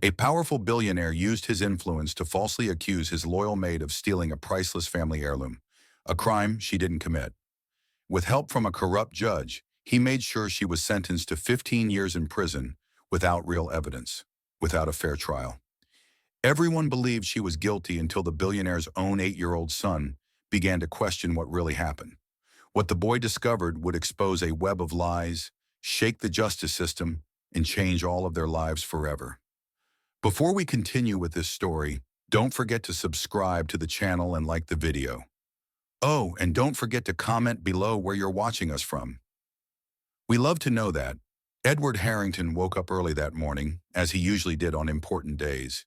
A powerful billionaire used his influence to falsely accuse his loyal maid of stealing a priceless family heirloom, a crime she didn't commit. With help from a corrupt judge, he made sure she was sentenced to 15 years in prison without real evidence, without a fair trial. Everyone believed she was guilty until the billionaire's own 8-year-old son began to question what really happened. What the boy discovered would expose a web of lies, shake the justice system, and change all of their lives forever. Before we continue with this story, don't forget to subscribe to the channel and like the video. Oh, and don't forget to comment below where you're watching us from. We love to know that. Edward Harrington woke up early that morning, as he usually did on important days.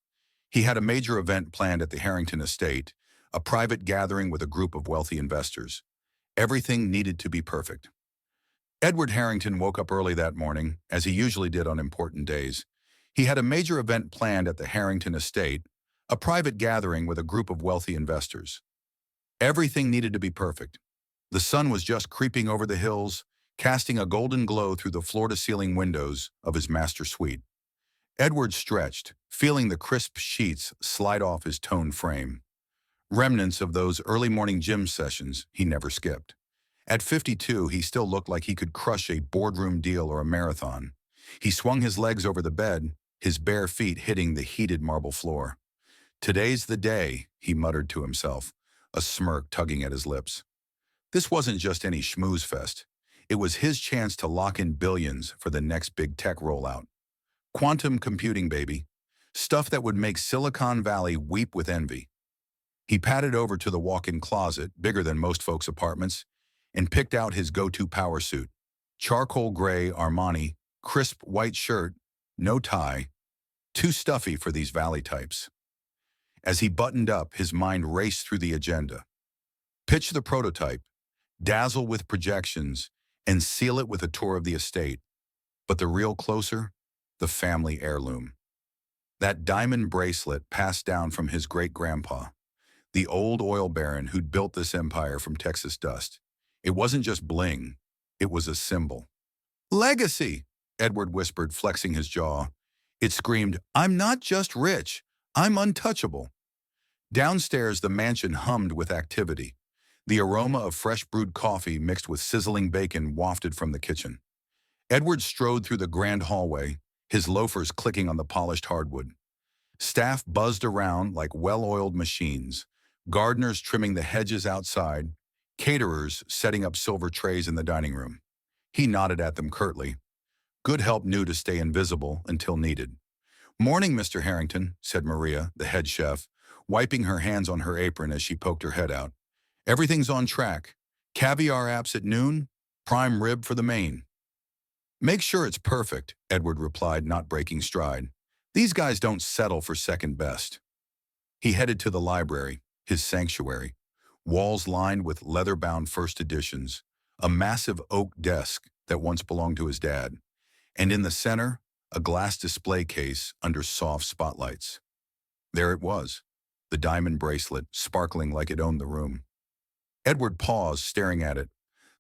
He had a major event planned at the Harrington estate, a private gathering with a group of wealthy investors. Everything needed to be perfect. Edward Harrington woke up early that morning, as he usually did on important days. He had a major event planned at the Harrington estate, a private gathering with a group of wealthy investors. Everything needed to be perfect. The sun was just creeping over the hills, casting a golden glow through the floor-to-ceiling windows of his master suite. Edward stretched, feeling the crisp sheets slide off his toned frame. Remnants of those early morning gym sessions he never skipped. At 52, he still looked like he could crush a boardroom deal or a marathon. He swung his legs over the bed, his bare feet hitting the heated marble floor. "Today's the day," he muttered to himself, a smirk tugging at his lips. This wasn't just any schmooze fest. It was his chance to lock in billions for the next big tech rollout. Quantum computing, baby. Stuff that would make Silicon Valley weep with envy. He padded over to the walk-in closet, bigger than most folks' apartments, and picked out his go-to power suit. Charcoal gray Armani, crisp white shirt, no tie, too stuffy for these Valley types. As he buttoned up, his mind raced through the agenda. Pitch the prototype, dazzle with projections, and seal it with a tour of the estate. But the real closer? The family heirloom. That diamond bracelet passed down from his great-grandpa, the old oil baron who'd built this empire from Texas dust. It wasn't just bling, it was a symbol. "Legacy," Edward whispered, flexing his jaw. It screamed, "I'm not just rich, I'm untouchable." Downstairs, the mansion hummed with activity. The aroma of fresh brewed coffee mixed with sizzling bacon wafted from the kitchen. Edward strode through the grand hallway, his loafers clicking on the polished hardwood. Staff buzzed around like well-oiled machines, gardeners trimming the hedges outside, caterers setting up silver trays in the dining room. He nodded at them curtly. Good help knew to stay invisible until needed. "Morning, Mr. Harrington," said Maria, the head chef, wiping her hands on her apron as she poked her head out. "Everything's on track. Caviar apps at noon, prime rib for the main." "Make sure it's perfect," Edward replied, not breaking stride. "These guys don't settle for second best." He headed to the library, his sanctuary, walls lined with leather-bound first editions, a massive oak desk that once belonged to his dad, and in the center, a glass display case under soft spotlights. There it was, the diamond bracelet, sparkling like it owned the room. Edward paused, staring at it.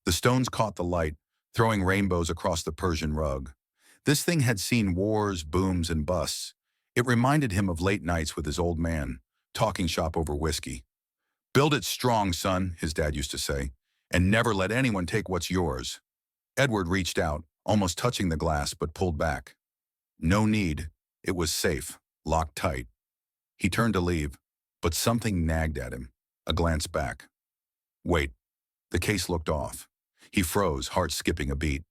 The stones caught the light, throwing rainbows across the Persian rug. This thing had seen wars, booms, and busts. It reminded him of late nights with his old man, talking shop over whiskey. "Build it strong, son," his dad used to say, "and never let anyone take what's yours." Edward reached out, almost touching the glass, but pulled back. No need. It was safe, locked tight. He turned to leave, but something nagged at him, a glance back. Wait. The case looked off. He froze, heart skipping a beat.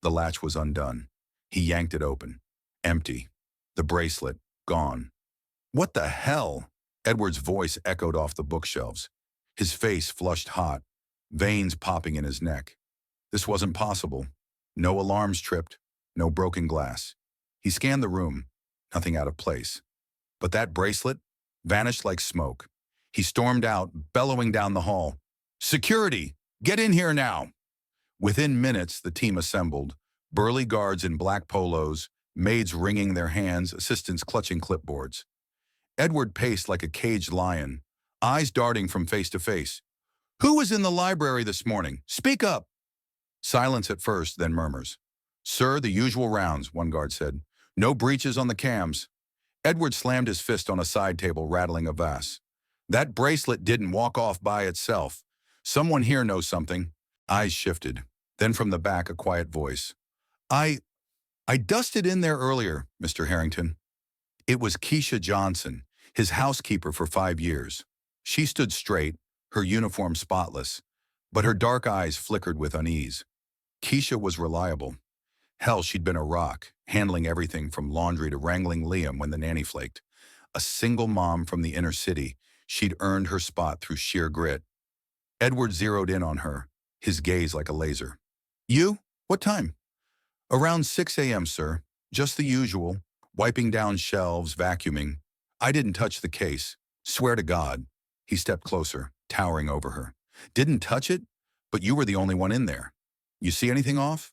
The latch was undone. He yanked it open. Empty. The bracelet, gone. "What the hell?" Edward's voice echoed off the bookshelves. His face flushed hot, veins popping in his neck. This wasn't possible. No alarms tripped, no broken glass. He scanned the room, nothing out of place. But that bracelet vanished like smoke. He stormed out, bellowing down the hall. "Security! Get in here now!" Within minutes, the team assembled, burly guards in black polos, maids wringing their hands, assistants clutching clipboards. Edward paced like a caged lion, eyes darting from face to face. "Who was in the library this morning? Speak up!" Silence at first, then murmurs. "Sir, the usual rounds," one guard said. "No breaches on the cams." Edward slammed his fist on a side table, rattling a vase. That bracelet didn't walk off by itself. Someone here knows something. Eyes shifted. Then from the back, a quiet voice. I, I dusted in there earlier, Mr. Harrington. It was Keisha Johnson, his housekeeper for 5 years. She stood straight, her uniform spotless, but her dark eyes flickered with unease. Keisha was reliable. Hell, she'd been a rock, handling everything from laundry to wrangling Liam when the nanny flaked. A single mom from the inner city, she'd earned her spot through sheer grit. Edward zeroed in on her, his gaze like a laser. You? What time? Around 6 a.m., sir. Just the usual. Wiping down shelves, vacuuming. I didn't touch the case. Swear to God. He stepped closer, towering over her. Didn't touch it? But you were the only one in there. You see anything off?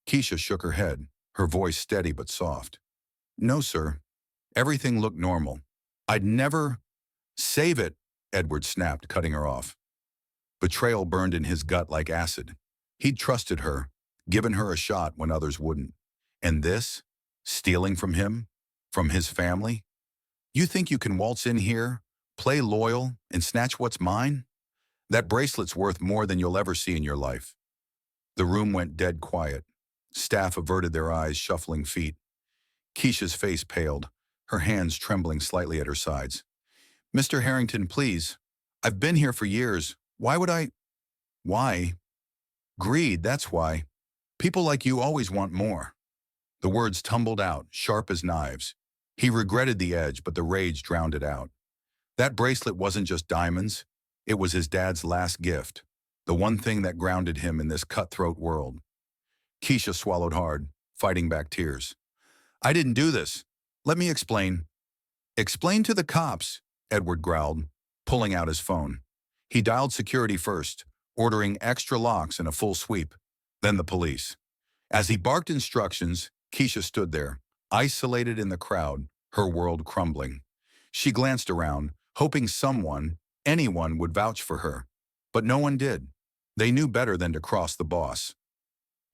Keisha shook her head, her voice steady but soft. No, sir. Everything looked normal. I'd never... Save it, Edward snapped, cutting her off. Betrayal burned in his gut like acid. He'd trusted her, given her a shot when others wouldn't. And this? Stealing from him? From his family? You think you can waltz in here, play loyal, and snatch what's mine? That bracelet's worth more than you'll ever see in your life. The room went dead quiet. Staff averted their eyes, shuffling feet. Keisha's face paled, her hands trembling slightly at her sides. Mr. Harrington, please. I've been here for years. Why would I? Why? Greed, that's why. People like you always want more. The words tumbled out, sharp as knives. He regretted the edge, but the rage drowned it out. That bracelet wasn't just diamonds. It was his dad's last gift, the one thing that grounded him in this cutthroat world. Keisha swallowed hard, fighting back tears. I didn't do this. Let me explain. Explain to the cops, Edward growled, pulling out his phone. He dialed security first, ordering extra locks and a full sweep, then the police. As he barked instructions, Keisha stood there, isolated in the crowd, her world crumbling. She glanced around, hoping someone, anyone, would vouch for her. But no one did. They knew better than to cross the boss.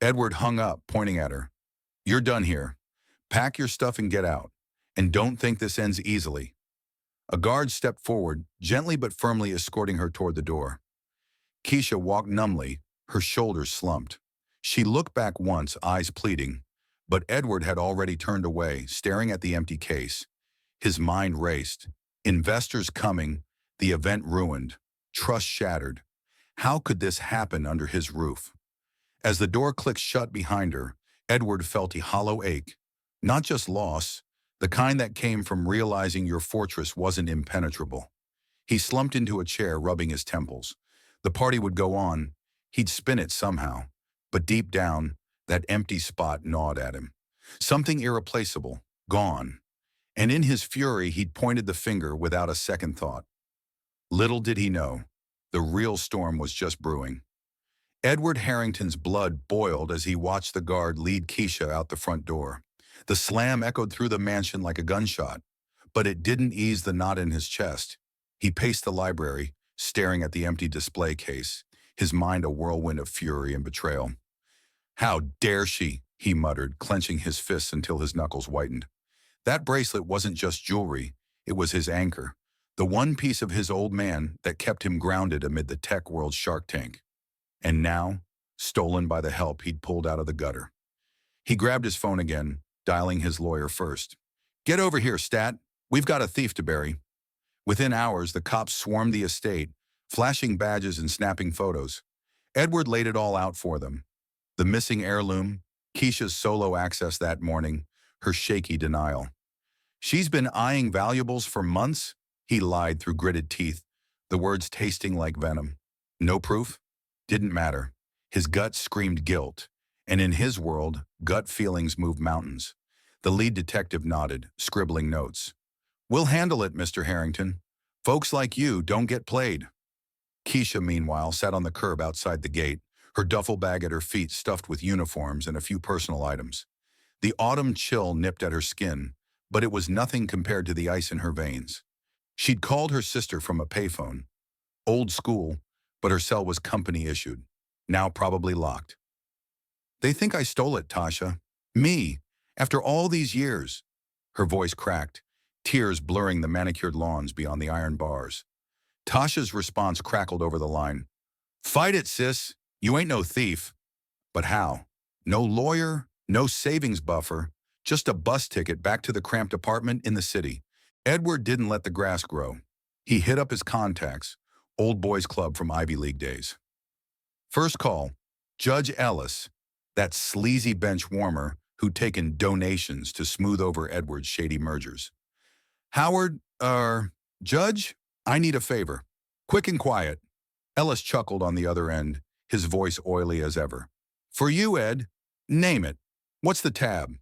Edward hung up, pointing at her. You're done here. Pack your stuff and get out. And don't think this ends easily. A guard stepped forward, gently but firmly escorting her toward the door. Keisha walked numbly, her shoulders slumped. She looked back once, eyes pleading, but Edward had already turned away, staring at the empty case. His mind raced. Investors coming, the event ruined, trust shattered. How could this happen under his roof? As the door clicked shut behind her, Edward felt a hollow ache. Not just loss, the kind that came from realizing your fortress wasn't impenetrable. He slumped into a chair, rubbing his temples. The party would go on. He'd spin it somehow. But deep down, that empty spot gnawed at him. Something irreplaceable, gone. And in his fury, he'd pointed the finger without a second thought. Little did he know, the real storm was just brewing. Edward Harrington's blood boiled as he watched the guard lead Keisha out the front door. The slam echoed through the mansion like a gunshot, but it didn't ease the knot in his chest. He paced the library, staring at the empty display case, his mind a whirlwind of fury and betrayal. How dare she, he muttered, clenching his fists until his knuckles whitened. That bracelet wasn't just jewelry, it was his anchor, the one piece of his old man that kept him grounded amid the tech world's shark tank. And now, stolen by the help he'd pulled out of the gutter. He grabbed his phone again, dialing his lawyer first. Get over here, Stat. We've got a thief to bury. Within hours, the cops swarmed the estate, flashing badges and snapping photos. Edward laid it all out for them. The missing heirloom, Keisha's solo access that morning, her shaky denial. She's been eyeing valuables for months, he lied through gritted teeth, the words tasting like venom. No proof? Didn't matter. His gut screamed guilt, and in his world, gut feelings moved mountains. The lead detective nodded, scribbling notes. We'll handle it, Mr. Harrington. Folks like you don't get played. Keisha, meanwhile, sat on the curb outside the gate, her duffel bag at her feet stuffed with uniforms and a few personal items. The autumn chill nipped at her skin, but it was nothing compared to the ice in her veins. She'd called her sister from a payphone. Old school, but her cell was company issued, now probably locked. They think I stole it, Tasha. Me, after all these years. Her voice cracked, tears blurring the manicured lawns beyond the iron bars. Tasha's response crackled over the line. Fight it, sis. You ain't no thief. But how? No lawyer, no savings buffer, just a bus ticket back to the cramped apartment in the city. Edward didn't let the grass grow. He hit up his contacts, old boys club from Ivy League days. First call, Judge Ellis, that sleazy bench warmer who'd taken donations to smooth over Edward's shady mergers. Howard, Judge, I need a favor. Quick and quiet. Ellis chuckled on the other end, his voice oily as ever. For you, Ed, name it. What's the tab?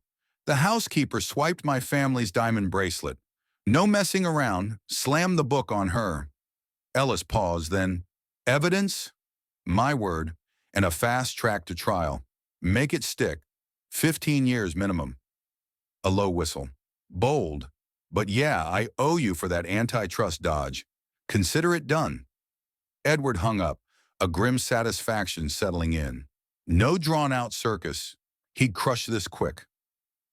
The housekeeper swiped my family's diamond bracelet. No messing around, slam the book on her. Ellis paused, then, evidence? My word, and a fast track to trial. Make it stick. 15 years minimum. A low whistle. Bold. But yeah, I owe you for that antitrust dodge. Consider it done. Edward hung up, a grim satisfaction settling in. No drawn-out circus. He'd crush this quick.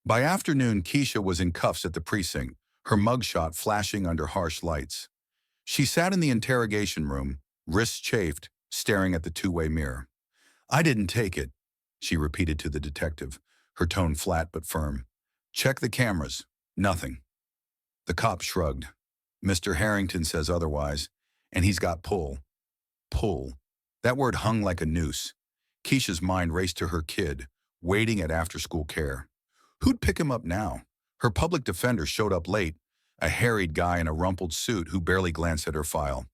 By afternoon, Keisha was in cuffs at the precinct, her mugshot flashing under harsh lights. She sat in the interrogation room, wrists chafed, staring at the two-way mirror. I didn't take it, she repeated to the detective, her tone flat but firm. Check the cameras. Nothing. The cop shrugged. Mr. Harrington says otherwise, and he's got pull. Pull. That word hung like a noose. Keisha's mind raced to her kid, waiting at after-school care. Who'd pick him up now? Her public defender showed up late, a harried guy in a rumpled suit who barely glanced at her file.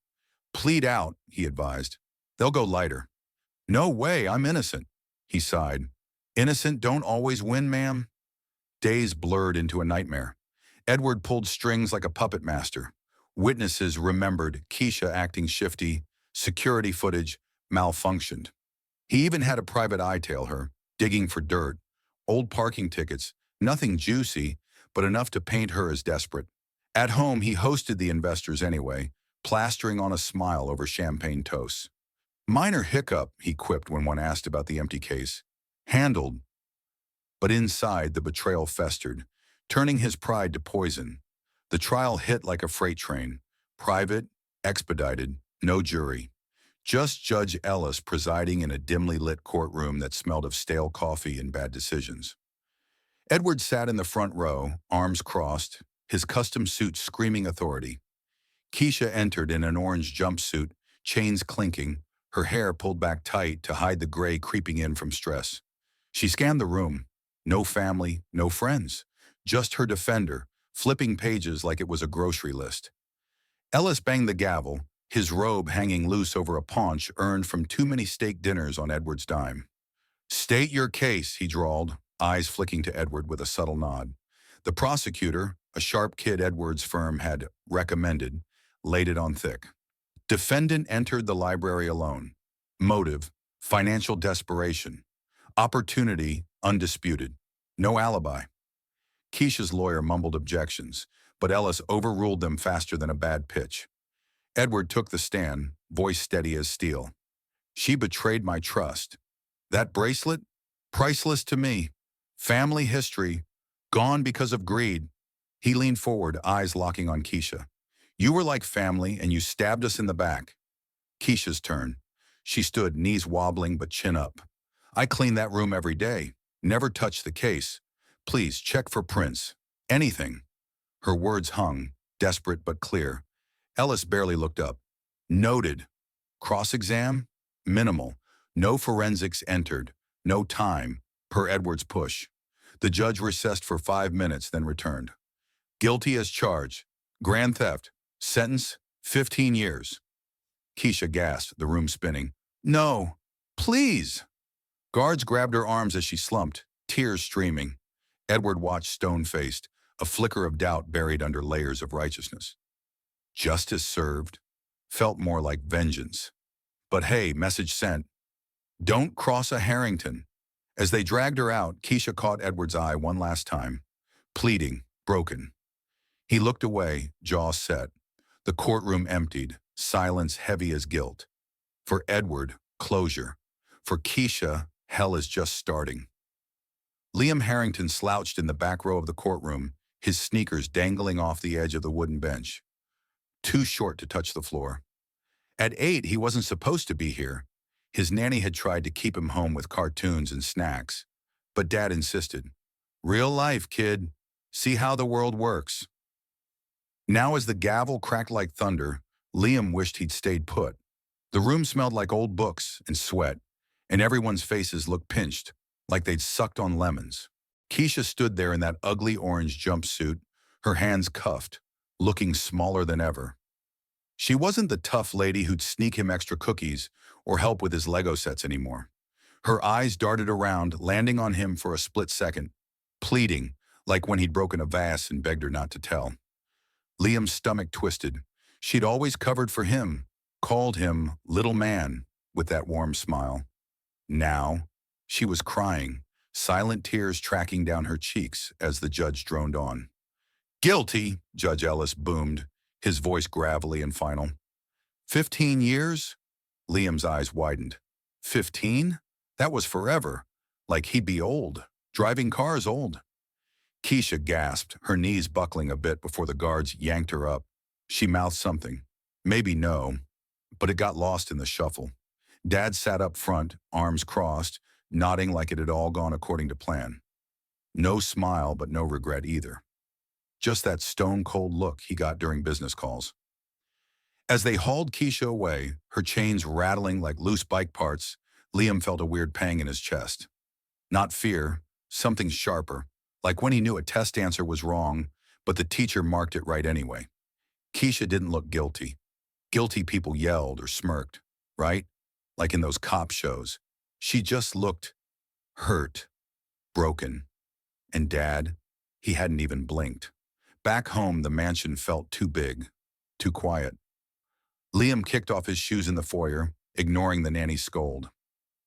Plead out, he advised. They'll go lighter. No way, I'm innocent, he sighed. Innocent don't always win, ma'am. Days blurred into a nightmare. Edward pulled strings like a puppet master. Witnesses remembered Keisha acting shifty, security footage malfunctioned. He even had a private eye tail her, digging for dirt, old parking tickets, nothing juicy, but enough to paint her as desperate. At home, he hosted the investors anyway, plastering on a smile over champagne toasts. Minor hiccup, he quipped when one asked about the empty case. Handled. But inside, the betrayal festered, turning his pride to poison. The trial hit like a freight train. Private, expedited, no jury. Just Judge Ellis presiding in a dimly lit courtroom that smelled of stale coffee and bad decisions. Edward sat in the front row, arms crossed, his custom suit screaming authority. Keisha entered in an orange jumpsuit, chains clinking, her hair pulled back tight to hide the gray creeping in from stress. She scanned the room. No family, no friends. Just her defender, flipping pages like it was a grocery list. Ellis banged the gavel, his robe hanging loose over a paunch earned from too many steak dinners on Edward's dime. State your case, he drawled, eyes flicking to Edward with a subtle nod. The prosecutor, a sharp kid Edward's firm had recommended, laid it on thick. Defendant entered the library alone. Motive, financial desperation. Opportunity, undisputed. No alibi. Keisha's lawyer mumbled objections, but Ellis overruled them faster than a bad pitch. Edward took the stand, voice steady as steel. She betrayed my trust. That bracelet? Priceless to me. Family history. Gone because of greed. He leaned forward, eyes locking on Keisha. You were like family, and you stabbed us in the back. Keisha's turn. She stood, knees wobbling but chin up. I clean that room every day. Never touch the case. Please, check for prints. Anything. Her words hung, desperate but clear. Ellis barely looked up. Noted. Cross-exam? Minimal. No forensics entered. No time, per Edward's push. The judge recessed for 5 minutes, then returned. Guilty as charged. Grand theft. Sentence, 15 years. Keisha gasped, the room spinning. No, please. Guards grabbed her arms as she slumped, tears streaming. Edward watched stone-faced, a flicker of doubt buried under layers of righteousness. Justice served. Felt more like vengeance. But hey, message sent. Don't cross a Harrington. As they dragged her out, Keisha caught Edward's eye one last time. Pleading, broken. He looked away, jaw set. The courtroom emptied, silence heavy as guilt. For Edward, closure. For Keisha, hell is just starting. Liam Harrington slouched in the back row of the courtroom, his sneakers dangling off the edge of the wooden bench, too short to touch the floor. At 8, he wasn't supposed to be here. His nanny had tried to keep him home with cartoons and snacks, but Dad insisted. Real life, kid. See how the world works. Now as the gavel cracked like thunder, Liam wished he'd stayed put. The room smelled like old books and sweat, and everyone's faces looked pinched, like they'd sucked on lemons. Keisha stood there in that ugly orange jumpsuit, her hands cuffed, looking smaller than ever. She wasn't the tough lady who'd sneak him extra cookies or help with his Lego sets anymore. Her eyes darted around, landing on him for a split second, pleading, like when he'd broken a vase and begged her not to tell. Liam's stomach twisted. She'd always covered for him, called him little man with that warm smile. Now, she was crying, silent tears tracking down her cheeks as the judge droned on. Guilty, Judge Ellis boomed, his voice gravelly and final. 15 years? Liam's eyes widened. 15? That was forever. Like he'd be old. Driving cars old. Keisha gasped, her knees buckling a bit before the guards yanked her up. She mouthed something. Maybe no, but it got lost in the shuffle. Dad sat up front, arms crossed, nodding like it had all gone according to plan. No smile, but no regret either. Just that stone-cold look he got during business calls. As they hauled Keisha away, her chains rattling like loose bike parts, Liam felt a weird pang in his chest. Not fear, something sharper, like when he knew a test answer was wrong, but the teacher marked it right anyway. Keisha didn't look guilty. Guilty people yelled or smirked, right? Like in those cop shows. She just looked hurt, broken. And Dad, he hadn't even blinked. Back home, the mansion felt too big, too quiet. Liam kicked off his shoes in the foyer, ignoring the nanny's scold.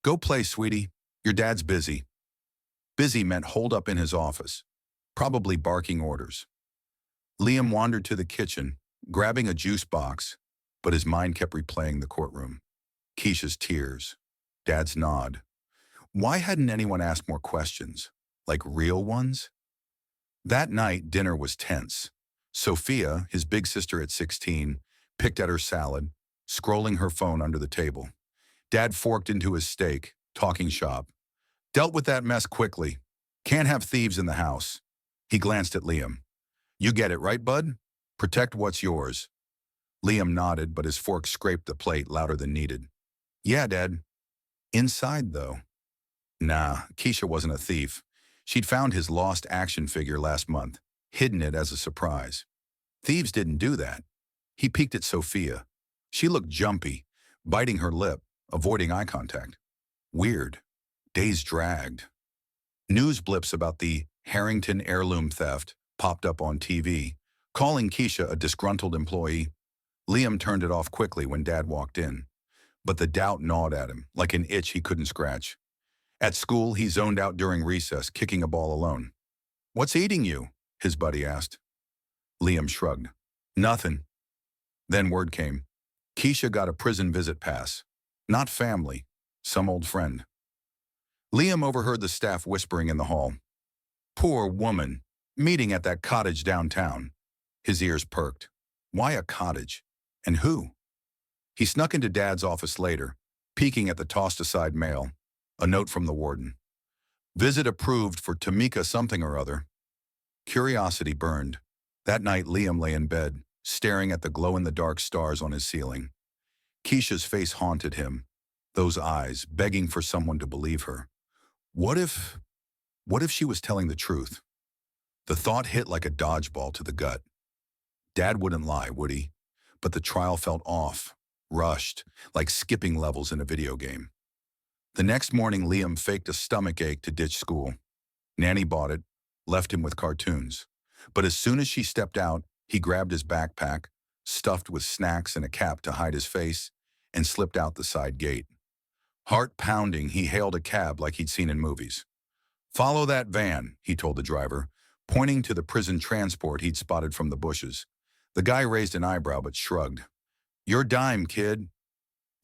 Go play, sweetie. Your dad's busy. Busy meant holed up in his office, probably barking orders. Liam wandered to the kitchen, grabbing a juice box, but his mind kept replaying the courtroom. Keisha's tears. Dad's nod. Why hadn't anyone asked more questions? Like real ones? That night, dinner was tense. Sophia, his big sister at 16, picked at her salad, scrolling her phone under the table. Dad forked into his steak, talking shop. Dealt with that mess quickly. Can't have thieves in the house. He glanced at Liam. You get it, right, bud? Protect what's yours. Liam nodded, but his fork scraped the plate louder than needed. Yeah, Dad. Inside, though. Nah, Keisha wasn't a thief. She'd found his lost action figure last month, hidden it as a surprise. Thieves didn't do that. He peeked at Sophia. She looked jumpy, biting her lip, avoiding eye contact. Weird. Days dragged. News blips about the Harrington heirloom theft popped up on TV, calling Keisha a disgruntled employee. Liam turned it off quickly when Dad walked in, but the doubt gnawed at him like an itch he couldn't scratch. At school, he zoned out during recess, kicking a ball alone. What's eating you? His buddy asked. Liam shrugged. Nothing. Then word came. Keisha got a prison visit pass. Not family, some old friend. Liam overheard the staff whispering in the hall. Poor woman, meeting at that cottage downtown. His ears perked. Why a cottage? And who? He snuck into Dad's office later, peeking at the tossed-aside mail. A note from the warden. Visit approved for Tamika something or other. Curiosity burned. That night, Liam lay in bed, staring at the glow-in-the-dark stars on his ceiling. Keisha's face haunted him, those eyes begging for someone to believe her. What if she was telling the truth? The thought hit like a dodgeball to the gut. Dad wouldn't lie, would he? But the trial felt off, rushed, like skipping levels in a video game. The next morning, Liam faked a stomachache to ditch school. Nanny bought it, left him with cartoons. But as soon as she stepped out, he grabbed his backpack, stuffed with snacks and a cap to hide his face, and slipped out the side gate. Heart pounding, he hailed a cab like he'd seen in movies. Follow that van, he told the driver, pointing to the prison transport he'd spotted from the bushes. The guy raised an eyebrow but shrugged. Your dime, kid.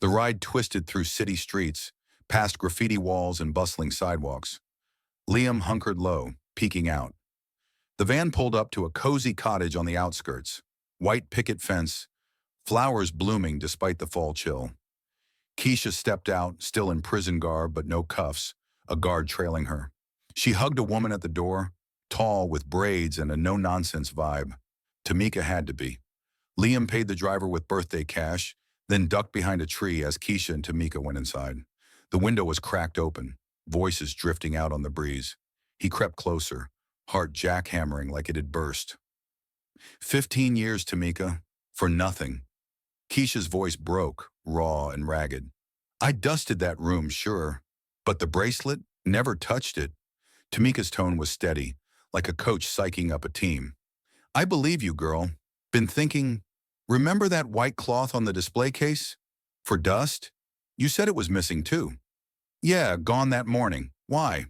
The ride twisted through city streets, past graffiti walls and bustling sidewalks. Liam hunkered low, peeking out. The van pulled up to a cozy cottage on the outskirts. White picket fence, flowers blooming despite the fall chill. Keisha stepped out, still in prison garb but no cuffs, a guard trailing her. She hugged a woman at the door, tall with braids and a no-nonsense vibe. Tamika had to be. Liam paid the driver with birthday cash, then ducked behind a tree as Keisha and Tamika went inside. The window was cracked open, voices drifting out on the breeze. He crept closer, heart jackhammering like it had burst. 15 years, Tamika, for nothing. Keisha's voice broke, raw and ragged. I dusted that room, sure, but the bracelet never touched it. Tamika's tone was steady, like a coach psyching up a team. I believe you, girl. Been thinking, remember that white cloth on the display case? For dust? You said it was missing too. Yeah, gone that morning. Why?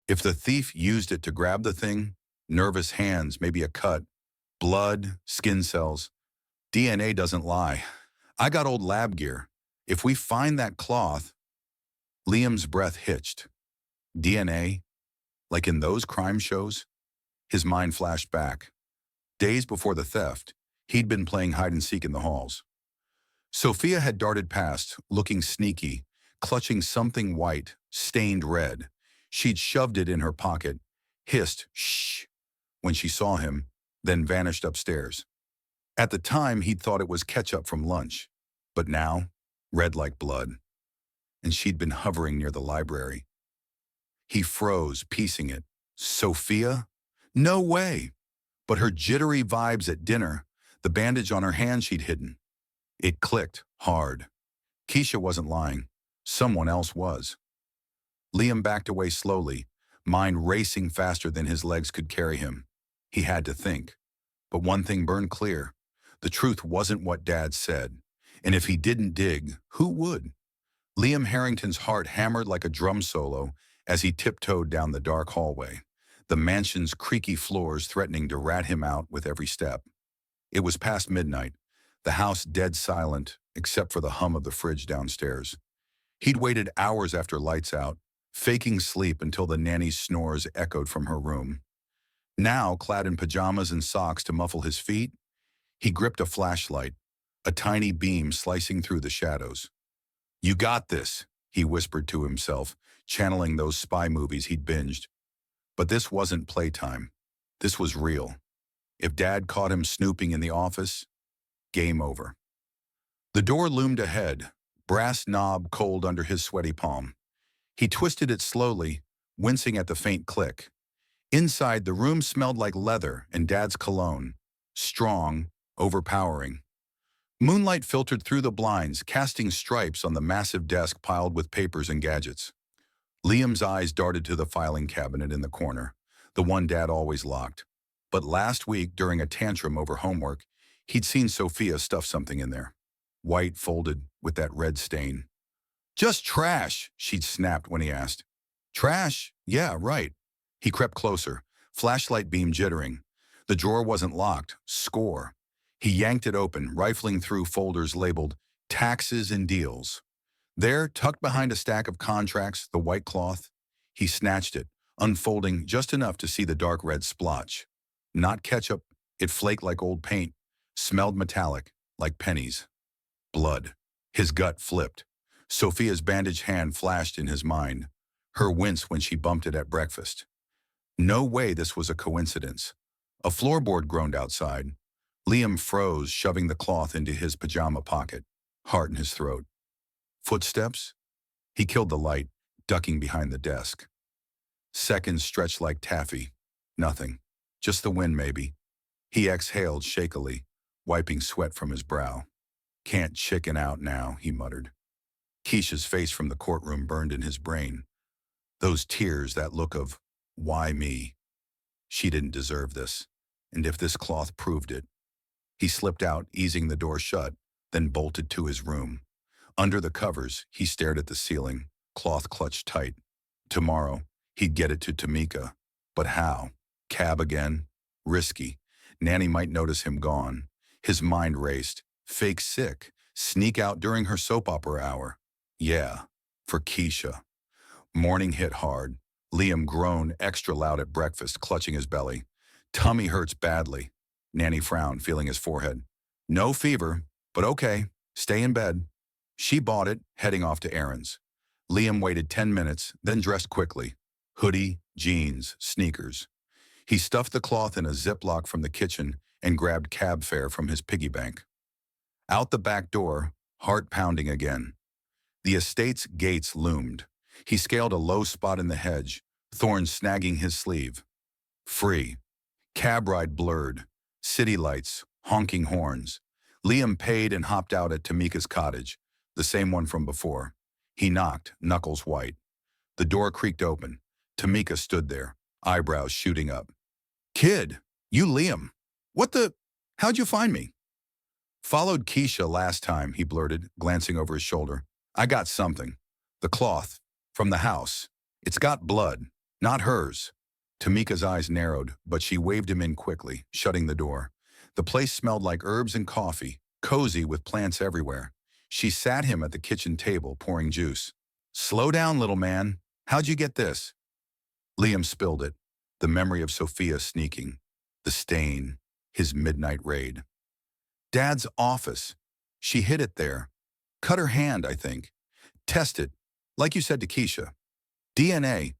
If the thief used it to grab the thing, nervous hands, maybe a cut, blood, skin cells. DNA doesn't lie. I got old lab gear. If we find that cloth, Liam's breath hitched. DNA? Like in those crime shows? His mind flashed back. Days before the theft, he'd been playing hide-and-seek in the halls. Sophia had darted past, looking sneaky, clutching something white, stained red. She'd shoved it in her pocket, hissed, shh, when she saw him, then vanished upstairs. At the time, he'd thought it was ketchup from lunch, but now, red like blood. And she'd been hovering near the library. He froze, piecing it. Sophia? No way! But her jittery vibes at dinner, the bandage on her hand she'd hidden. It clicked, hard. Keisha wasn't lying. Someone else was. Liam backed away slowly, mind racing faster than his legs could carry him. He had to think. But one thing burned clear. The truth wasn't what Dad said. And if he didn't dig, who would? Liam Harrington's heart hammered like a drum solo as he tiptoed down the dark hallway, the mansion's creaky floors threatening to rat him out with every step. It was past midnight, the house dead silent except for the hum of the fridge downstairs. He'd waited hours after lights out, faking sleep until the nanny's snores echoed from her room. Now, clad in pajamas and socks to muffle his feet, he gripped a flashlight, a tiny beam slicing through the shadows. You got this, he whispered to himself, channeling those spy movies he'd binged. But this wasn't playtime. This was real. If Dad caught him snooping in the office, game over. The door loomed ahead, brass knob cold under his sweaty palm. He twisted it slowly, wincing at the faint click. Inside, the room smelled like leather and Dad's cologne, strong, overpowering. Moonlight filtered through the blinds, casting stripes on the massive desk piled with papers and gadgets. Liam's eyes darted to the filing cabinet in the corner, the one Dad always locked. But last week, during a tantrum over homework, he'd seen Sophia stuff something in there. White, folded, with that red stain. Just trash, she'd snapped when he asked. Trash? Yeah, right. He crept closer, flashlight beam jittering. The drawer wasn't locked. Score. He yanked it open, rifling through folders labeled taxes and deals. There, tucked behind a stack of contracts, the white cloth, he snatched it, unfolding just enough to see the dark red splotch. Not ketchup, it flaked like old paint, smelled metallic, like pennies. Blood. His gut flipped. Sophia's bandaged hand flashed in his mind, her wince when she bumped it at breakfast. No way this was a coincidence. A floorboard groaned outside. Liam froze, shoving the cloth into his pajama pocket, heart in his throat. Footsteps? He killed the light, ducking behind the desk. Seconds stretched like taffy. Nothing. Just the wind, maybe. He exhaled shakily, wiping sweat from his brow. Can't chicken out now, he muttered. Keisha's face from the courtroom burned in his brain. Those tears, that look of, why me? She didn't deserve this, and if this cloth proved it. He slipped out, easing the door shut, then bolted to his room. Under the covers, he stared at the ceiling, cloth clutched tight. Tomorrow, he'd get it to Tamika. But how? Cab again? Risky. Nanny might notice him gone. His mind raced. Fake sick. Sneak out during her soap opera hour. Yeah, for Keisha. Morning hit hard. Liam groaned extra loud at breakfast, clutching his belly. Tummy hurts badly. Nanny frowned, feeling his forehead. No fever, but okay, stay in bed. She bought it, heading off to errands. Liam waited 10 minutes, then dressed quickly. Hoodie, jeans, sneakers. He stuffed the cloth in a Ziploc from the kitchen and grabbed cab fare from his piggy bank. Out the back door, heart pounding again. The estate's gates loomed. He scaled a low spot in the hedge, thorns snagging his sleeve. Free. Cab ride blurred. City lights, honking horns. Liam paid and hopped out at Tamika's cottage, the same one from before. He knocked, knuckles white. The door creaked open. Tamika stood there, eyebrows shooting up. Kid, you Liam. What the? How'd you find me? Followed Keisha last time, he blurted, glancing over his shoulder. I got something. The cloth. From the house. It's got blood. Not hers. Tamika's eyes narrowed, but she waved him in quickly, shutting the door. The place smelled like herbs and coffee, cozy with plants everywhere. She sat him at the kitchen table, pouring juice. Slow down, little man. How'd you get this? Liam spilled it, the memory of Sophia sneaking, the stain, his midnight raid. Dad's office. She hid it there. Cut her hand, I think. Test it, like you said to Keisha. DNA.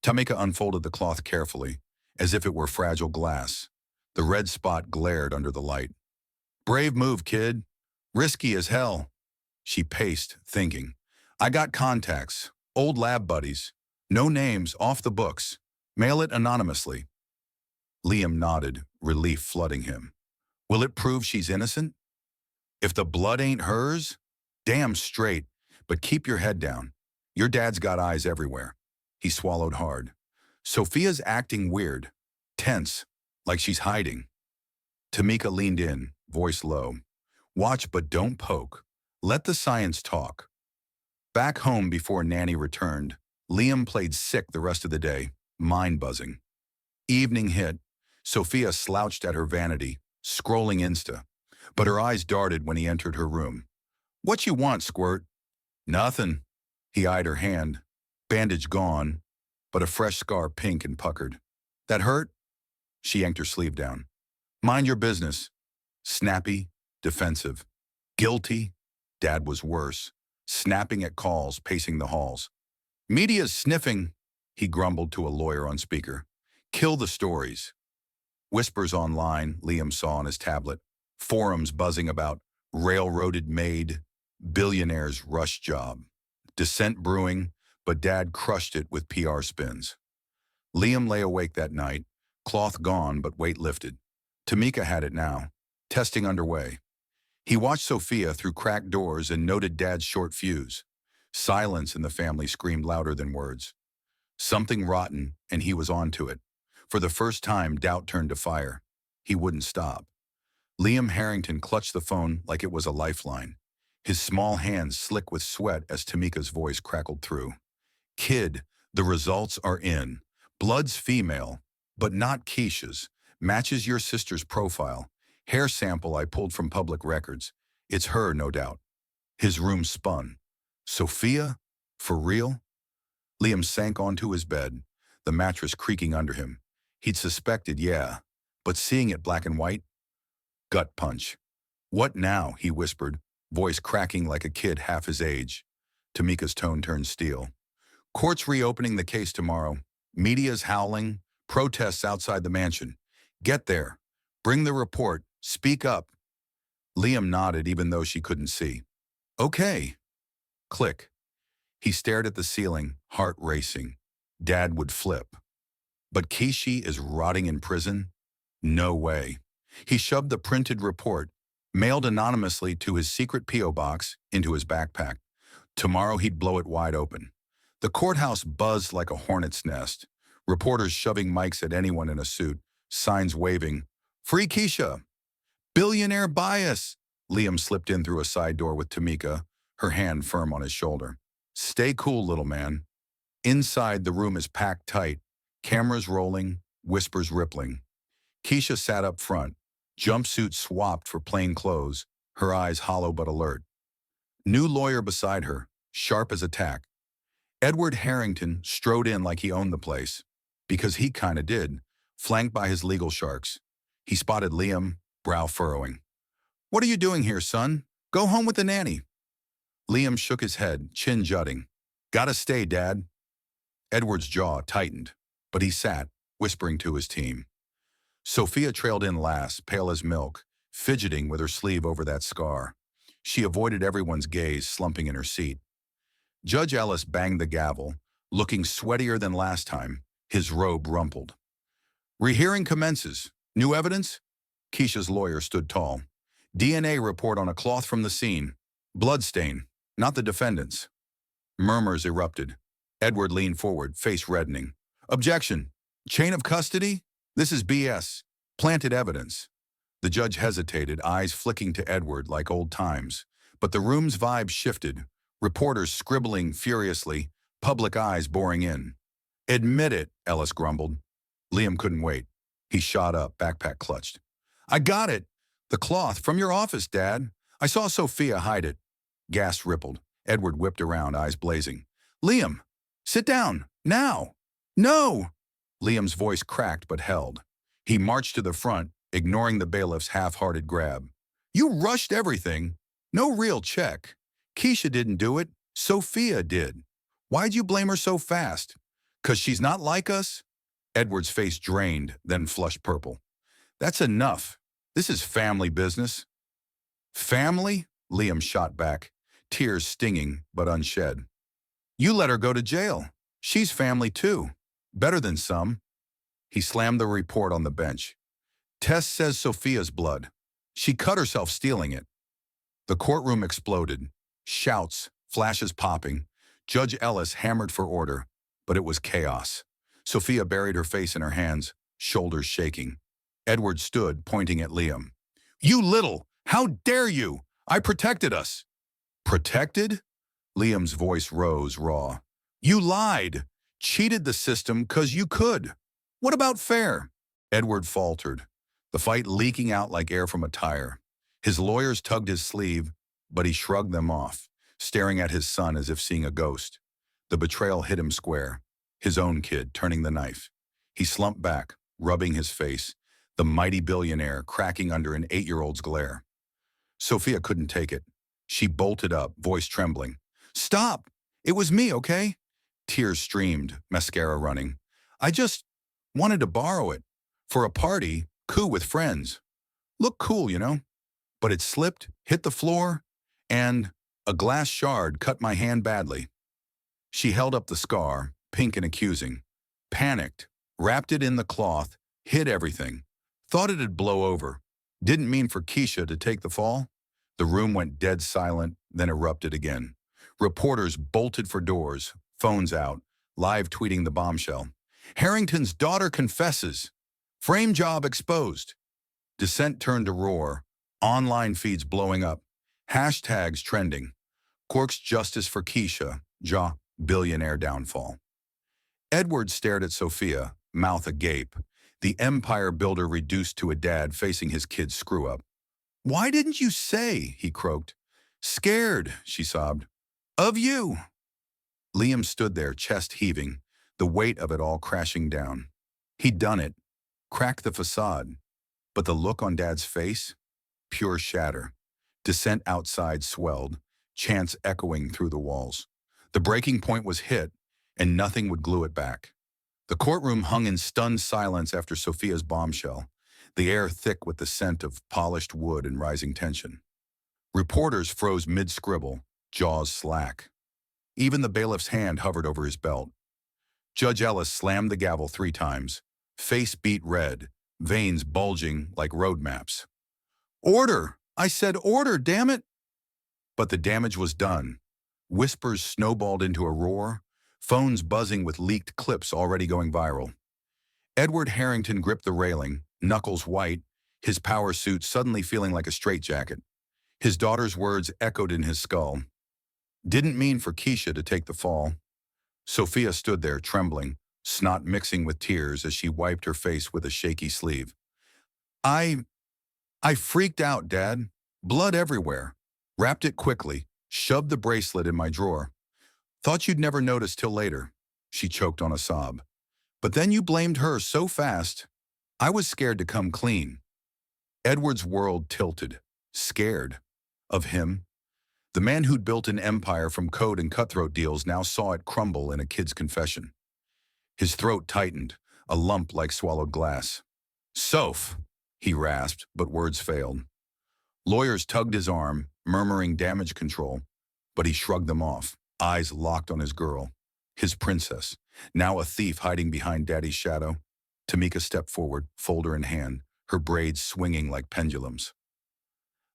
Tamika unfolded the cloth carefully, as if it were fragile glass. The red spot glared under the light. Brave move, kid. Risky as hell. She paced, thinking. I got contacts, old lab buddies. No names, off the books. Mail it anonymously. Liam nodded, relief flooding him. Will it prove she's innocent? If the blood ain't hers? Damn straight, but keep your head down. Your dad's got eyes everywhere. He swallowed hard. Sophia's acting weird, tense, like she's hiding. Tamika leaned in, voice low. Watch but don't poke. Let the science talk. Back home before Nanny returned, Liam played sick the rest of the day, mind buzzing. Evening hit. Sophia slouched at her vanity, scrolling Insta, but her eyes darted when he entered her room. What you want, squirt? Nothing. He eyed her hand, bandage gone, but a fresh scar pink and puckered. That hurt? She yanked her sleeve down. Mind your business. Snappy, defensive. Guilty? Dad was worse, snapping at calls, pacing the halls. Media's sniffing, he grumbled to a lawyer on speaker. Kill the stories. Whispers online, Liam saw on his tablet. Forums buzzing about railroaded Maid, Billionaire's rush job. Dissent brewing, but Dad crushed it with PR spins. Liam lay awake that night, cloth gone but weight lifted. Tamika had it now, testing underway. He watched Sophia through cracked doors and noted Dad's short fuse. Silence in the family screamed louder than words. Something rotten, and he was on to it. For the first time, doubt turned to fire. He wouldn't stop. Liam Harrington clutched the phone like it was a lifeline, his small hands slick with sweat as Tamika's voice crackled through. Kid, the results are in. Blood's female, but not Keisha's. Matches your sister's profile. Hair sample I pulled from public records. It's her, no doubt. His room spun. Sophia? For real? Liam sank onto his bed, the mattress creaking under him. He'd suspected, yeah, but seeing it black and white? Gut punch. What now? He whispered, voice cracking like a kid half his age. Tamika's tone turned steel. Court's reopening the case tomorrow. Media's howling. Protests outside the mansion. Get there. Bring the report. Speak up. Liam nodded even though she couldn't see. Okay. Click. He stared at the ceiling, heart racing. Dad would flip. But Keishi is rotting in prison? No way. He shoved the printed report, mailed anonymously to his secret P.O. box, into his backpack. Tomorrow he'd blow it wide open. The courthouse buzzed like a hornet's nest. Reporters shoving mics at anyone in a suit, signs waving. Free Keisha! Billionaire bias! Liam slipped in through a side door with Tamika, her hand firm on his shoulder. Stay cool, little man. Inside, the room is packed tight, cameras rolling, whispers rippling. Keisha sat up front, jumpsuit swapped for plain clothes, her eyes hollow but alert. New lawyer beside her, sharp as a tack. Edward Harrington strode in like he owned the place, because he kinda did, flanked by his legal sharks. He spotted Liam, brow furrowing. "What are you doing here, son? Go home with the nanny." Liam shook his head, chin jutting. "Gotta stay, Dad." Edward's jaw tightened, but he sat, whispering to his team. Sophia trailed in last, pale as milk, fidgeting with her sleeve over that scar. She avoided everyone's gaze, slumping in her seat. Judge Ellis banged the gavel, looking sweatier than last time, his robe rumpled. "Rehearing commences. New evidence?" Keisha's lawyer stood tall. "DNA report on a cloth from the scene. Bloodstain, not the defendant's." Murmurs erupted. Edward leaned forward, face reddening. "Objection. Chain of custody? This is BS. Planted evidence." The judge hesitated, eyes flicking to Edward like old times. But the room's vibe shifted, reporters scribbling furiously, public eyes boring in. "Admit it," Ellis grumbled. Liam couldn't wait. He shot up, backpack clutched. "I got it! The cloth, from your office, Dad. I saw Sophia hide it." Gas rippled. Edward whipped around, eyes blazing. "Liam, sit down, now!" "No!" Liam's voice cracked but held. He marched to the front, ignoring the bailiff's half-hearted grab. "You rushed everything. No real check. Keisha didn't do it. Sophia did. Why'd you blame her so fast? 'Cause she's not like us?" Edward's face drained, then flushed purple. "That's enough. This is family business." "Family?" Liam shot back, tears stinging but unshed. "You let her go to jail. She's family too. Better than some." He slammed the report on the bench. "Test says Sophia's blood. She cut herself stealing it." The courtroom exploded. Shouts, flashes popping. Judge Ellis hammered for order, but it was chaos. Sophia buried her face in her hands, shoulders shaking. Edward stood, pointing at Liam. "You little! How dare you! I protected us!" "Protected?" Liam's voice rose, raw. "You lied! Cheated the system 'cause you could! What about fair?" Edward faltered, the fight leaking out like air from a tire. His lawyers tugged his sleeve, but he shrugged them off, staring at his son as if seeing a ghost. The betrayal hit him square, his own kid turning the knife. He slumped back, rubbing his face, the mighty billionaire cracking under an 8-year-old's glare. Sophia couldn't take it. She bolted up, voice trembling. "Stop! It was me, okay?" Tears streamed, mascara running. "I just wanted to borrow it. For a party, coup with friends. Look cool, you know? But it slipped, hit the floor, and a glass shard cut my hand badly." She held up the scar, pink and accusing. Panicked, wrapped it in the cloth, hid everything. Thought it'd blow over. Didn't mean for Keisha to take the fall. The room went dead silent, then erupted again. Reporters bolted for doors, phones out, live tweeting the bombshell. "Harrington's daughter confesses. Frame job exposed." Dissent turned to roar. Online feeds blowing up. Hashtags trending. Cork's justice for Keisha, billionaire downfall. Edward stared at Sophia, mouth agape. The empire builder reduced to a dad facing his kid's screw-up. "Why didn't you say?" he croaked. "Scared," she sobbed. "Of you." Liam stood there, chest heaving, the weight of it all crashing down. He'd done it, cracked the facade. But the look on Dad's face? Pure shatter. Dissent outside swelled, chants echoing through the walls. The breaking point was hit, and nothing would glue it back. The courtroom hung in stunned silence after Sophia's bombshell, the air thick with the scent of polished wood and rising tension. Reporters froze mid-scribble, jaws slack. Even the bailiff's hand hovered over his belt. Judge Ellis slammed the gavel 3 times, face beat red, veins bulging like road maps. "Order! I said order, damn it!" But the damage was done. Whispers snowballed into a roar, phones buzzing with leaked clips already going viral. Edward Harrington gripped the railing, knuckles white, his power suit suddenly feeling like a straitjacket. His daughter's words echoed in his skull. Didn't mean for Keisha to take the fall. Sophia stood there, trembling, snot mixing with tears as she wiped her face with a shaky sleeve. I freaked out, Dad. Blood everywhere. Wrapped it quickly, shoved the bracelet in my drawer. Thought you'd never notice till later." She choked on a sob. "But then you blamed her so fast." I was scared to come clean. Edward's world tilted. Scared. Of him. The man who'd built an empire from code and cutthroat deals now saw it crumble in a kid's confession. His throat tightened, a lump like swallowed glass. "Soph," he rasped, but words failed. Lawyers tugged his arm, murmuring damage control, but he shrugged them off, eyes locked on his girl, his princess, now a thief hiding behind Daddy's shadow. Tamika stepped forward, folder in hand, her braids swinging like pendulums.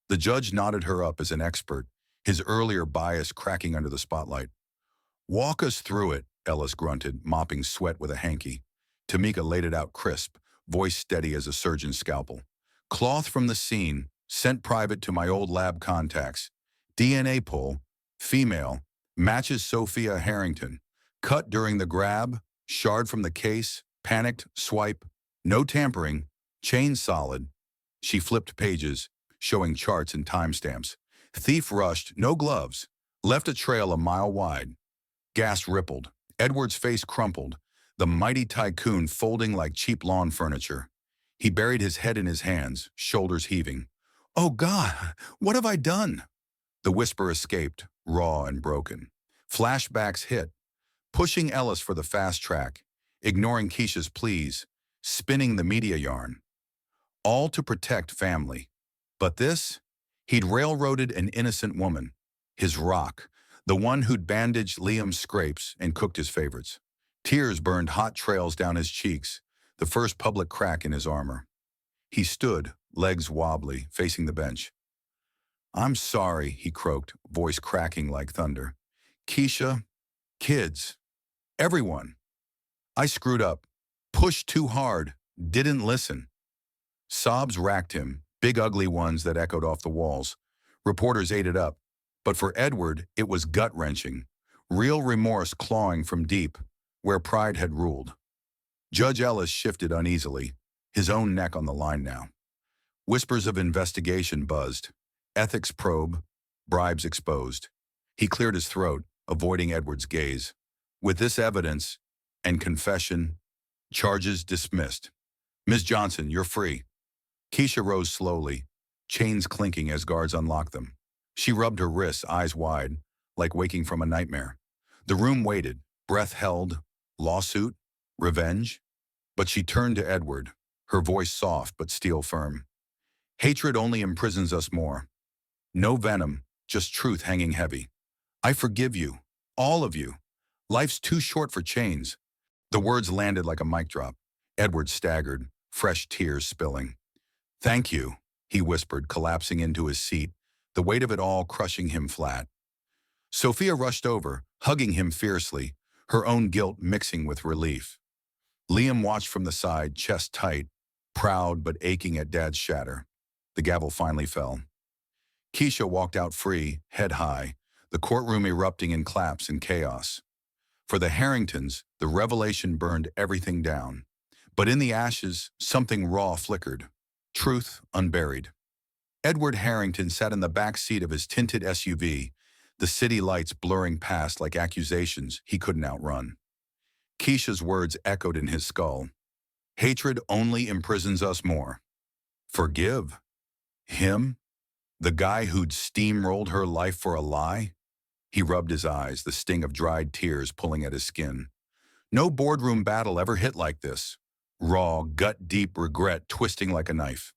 The judge nodded her up as an expert, his earlier bias cracking under the spotlight. "Walk us through it," Ellis grunted, mopping sweat with a hanky. Tamika laid it out crisp, voice steady as a surgeon's scalpel. "Cloth from the scene, sent private to my old lab contacts. DNA pull, female, matches Sophia Harrington. Cut during the grab, shard from the case, panicked, swipe, no tampering, chain solid." She flipped pages, showing charts and timestamps. "Thief rushed, no gloves, left a trail a mile wide." Gas rippled. Edward's face crumpled, the mighty tycoon folding like cheap lawn furniture. He buried his head in his hands, shoulders heaving. "Oh God, what have I done?" The whisper escaped, raw and broken. Flashbacks hit, pushing Ellis for the fast track, ignoring Keisha's pleas, spinning the media yarn. All to protect family. But this? He'd railroaded an innocent woman, his rock, the one who'd bandaged Liam's scrapes and cooked his favorites. Tears burned hot trails down his cheeks, the first public crack in his armor. He stood, legs wobbly, facing the bench. "I'm sorry," he croaked, voice cracking like thunder. "Keisha, kids, everyone. I screwed up, pushed too hard, didn't listen." Sobs racked him, big ugly ones that echoed off the walls. Reporters ate it up. But for Edward, it was gut-wrenching, real remorse clawing from deep, where pride had ruled. Judge Ellis shifted uneasily, his own neck on the line now. Whispers of investigation buzzed, ethics probe, bribes exposed. He cleared his throat, avoiding Edward's gaze. With this evidence and confession, charges dismissed. "Ms. Johnson, you're free." Keisha rose slowly, chains clinking as guards unlocked them. She rubbed her wrists, eyes wide, like waking from a nightmare. The room waited, breath held, lawsuit, revenge. But she turned to Edward, her voice soft but steel firm. "Hatred only imprisons us more. No venom, just truth hanging heavy. I forgive you, all of you. Life's too short for chains." The words landed like a mic drop. Edward staggered, fresh tears spilling. "Thank you," he whispered, collapsing into his seat, the weight of it all crushing him flat. Sophia rushed over, hugging him fiercely, her own guilt mixing with relief. Liam watched from the side, chest tight, proud but aching at Dad's shatter. The gavel finally fell. Keisha walked out free, head high, the courtroom erupting in claps and chaos. For the Harringtons, the revelation burned everything down. But in the ashes, something raw flickered. Truth unburied. Edward Harrington sat in the back seat of his tinted SUV, the city lights blurring past like accusations he couldn't outrun. Keisha's words echoed in his skull. "Hatred only imprisons us more." Forgive? Him? The guy who'd steamrolled her life for a lie? He rubbed his eyes, the sting of dried tears pulling at his skin. No boardroom battle ever hit like this. Raw, gut-deep regret twisting like a knife.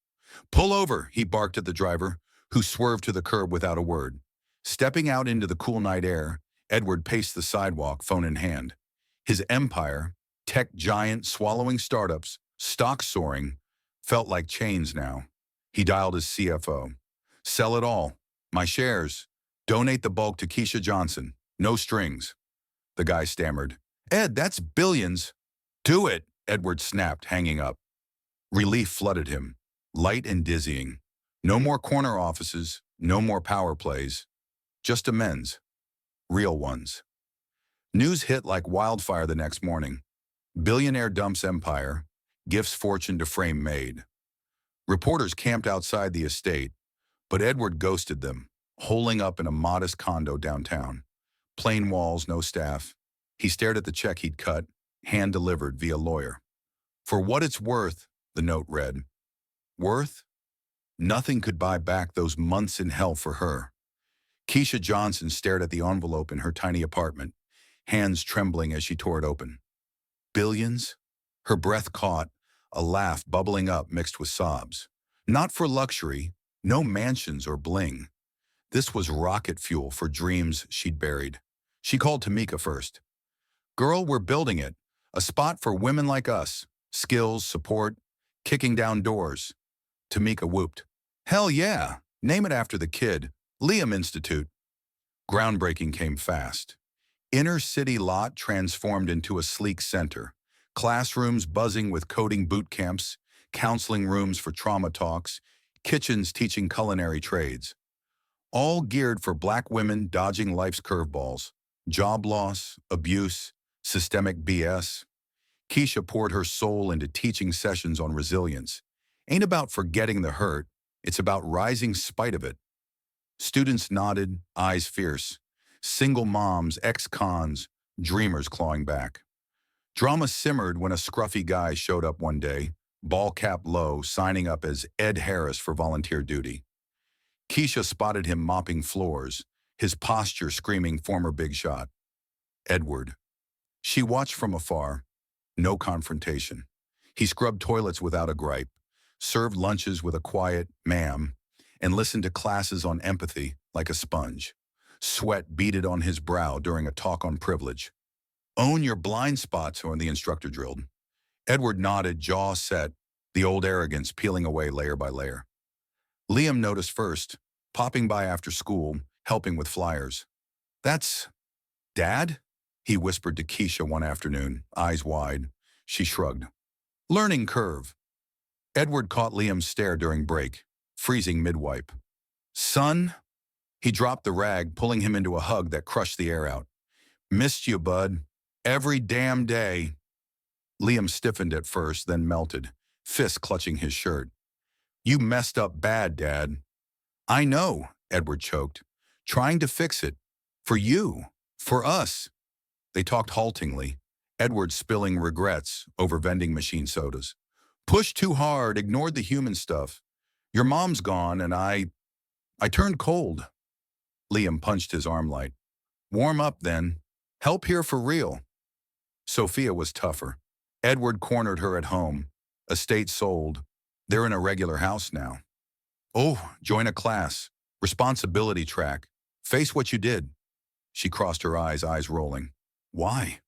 "Pull over," he barked at the driver, who swerved to the curb without a word. Stepping out into the cool night air, Edward paced the sidewalk, phone in hand. His empire, tech giant swallowing startups, stock soaring, felt like chains now. He dialed his CFO. "Sell it all. My shares. Donate the bulk to Keisha Johnson. No strings." The guy stammered. "Ed, that's billions." "Do it," Edward snapped, hanging up. Relief flooded him, light and dizzying. No more corner offices, no more power plays. Just amends. Real ones. News hit like wildfire the next morning. Billionaire dumps empire, gifts fortune to frame Maid. Reporters camped outside the estate, but Edward ghosted them, holing up in a modest condo downtown. Plain walls, no staff. He stared at the check he'd cut, hand-delivered via lawyer. "For what it's worth, The note read. Worth? Nothing could buy back those months in hell for her. Keisha Johnson stared at the envelope in her tiny apartment, hands trembling as she tore it open. Billions? Her breath caught, a laugh bubbling up mixed with sobs. Not for luxury, no mansions or bling. This was rocket fuel for dreams she'd buried. She called Tamika first. Girl, we're building it. A spot for women like us. Skills, support, kicking down doors. Tamika whooped. Hell yeah! Name it after the kid. Liam Institute. Groundbreaking came fast. Inner city lot transformed into a sleek center. Classrooms buzzing with coding boot camps, counseling rooms for trauma talks, kitchens teaching culinary trades. All geared for Black women dodging life's curveballs. Job loss, abuse, systemic BS. Keisha poured her soul into teaching sessions on resilience. Ain't about forgetting the hurt, it's about rising spite of it. Students nodded, eyes fierce. Single moms, ex-cons, dreamers clawing back. Drama simmered when a scruffy guy showed up one day, ball cap low, signing up as Ed Harris for volunteer duty. Keisha spotted him mopping floors, his posture screaming former big shot. Edward. She watched from afar. No confrontation. He scrubbed toilets without a gripe, served lunches with a quiet, ma'am, and listened to classes on empathy like a sponge. Sweat beaded on his brow during a talk on privilege. Own your blind spots, or the instructor drilled. Edward nodded, jaw set, the old arrogance peeling away layer by layer. Liam noticed first, popping by after school, helping with flyers. That's Dad? He whispered to Keisha one afternoon, eyes wide. She shrugged. Learning curve. Edward caught Liam's stare during break, freezing mid-wipe. Son? He dropped the rag, pulling him into a hug that crushed the air out. Missed you, bud. Every damn day. Liam stiffened at first, then melted, fist clutching his shirt. You messed up bad, Dad. I know, Edward choked. Trying to fix it. For you. For us. They talked haltingly, Edward spilling regrets over vending machine sodas. Pushed too hard, ignored the human stuff. Your mom's gone and I turned cold. Liam punched his arm light. Warm up then. Help here for real. Sophia was tougher. Edward cornered her at home. Estate sold. They're in a regular house now. Oh, join a class. Responsibility track. Face what you did. She crossed her eyes rolling. Why?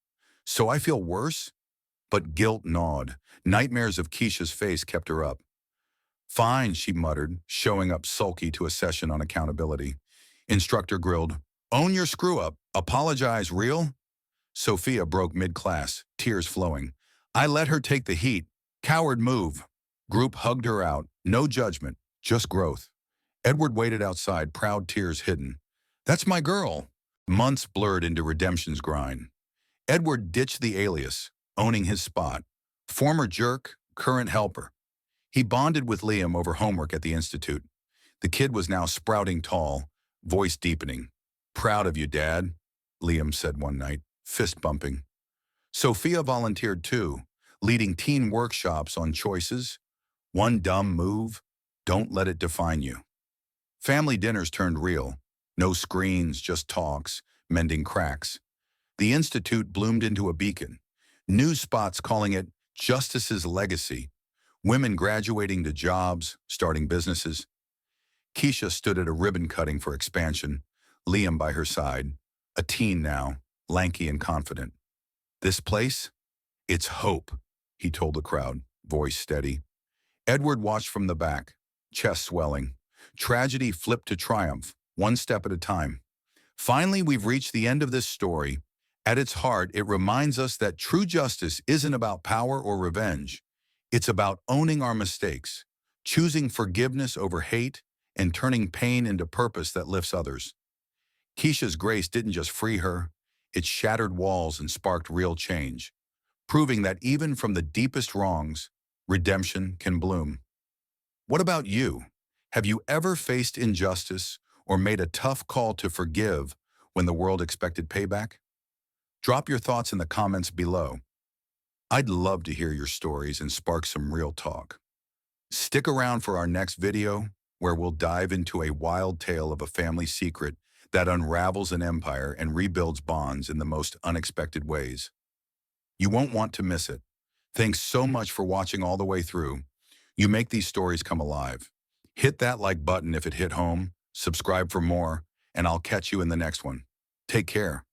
So I feel worse? But guilt gnawed. Nightmares of Keisha's face kept her up. Fine, she muttered, showing up sulky to a session on accountability. Instructor grilled. Own your screw-up. Apologize real? Sophia broke mid-class, tears flowing. I let her take the heat. Coward move. Group hugged her out. No judgment, just growth. Edward waited outside, proud tears hidden. That's my girl. Months blurred into redemption's grind. Edward ditched the alias, owning his spot. Former jerk, current helper. He bonded with Liam over homework at the Institute. The kid was now sprouting tall, voice deepening. Proud of you, Dad, Liam said one night, fist bumping. Sophia volunteered too, leading teen workshops on choices. One dumb move, don't let it define you. Family dinners turned real. No screens, just talks, mending cracks. The Institute bloomed into a beacon. News spots calling it Justice's Legacy. Women graduating to jobs, starting businesses. Keisha stood at a ribbon cutting for expansion, Liam by her side, a teen now, lanky and confident. This place? It's hope, he told the crowd, voice steady. Edward watched from the back, chest swelling. Tragedy flipped to triumph, one step at a time. Finally, we've reached the end of this story. At its heart, it reminds us that true justice isn't about power or revenge. It's about owning our mistakes, choosing forgiveness over hate, and turning pain into purpose that lifts others. Keisha's grace didn't just free her, it shattered walls and sparked real change, proving that even from the deepest wrongs, redemption can bloom. What about you? Have you ever faced injustice or made a tough call to forgive when the world expected payback? Drop your thoughts in the comments below. I'd love to hear your stories and spark some real talk. Stick around for our next video, where we'll dive into a wild tale of a family secret that unravels an empire and rebuilds bonds in the most unexpected ways. You won't want to miss it. Thanks so much for watching all the way through. You make these stories come alive. Hit that like button if it hit home, subscribe for more, and I'll catch you in the next one. Take care.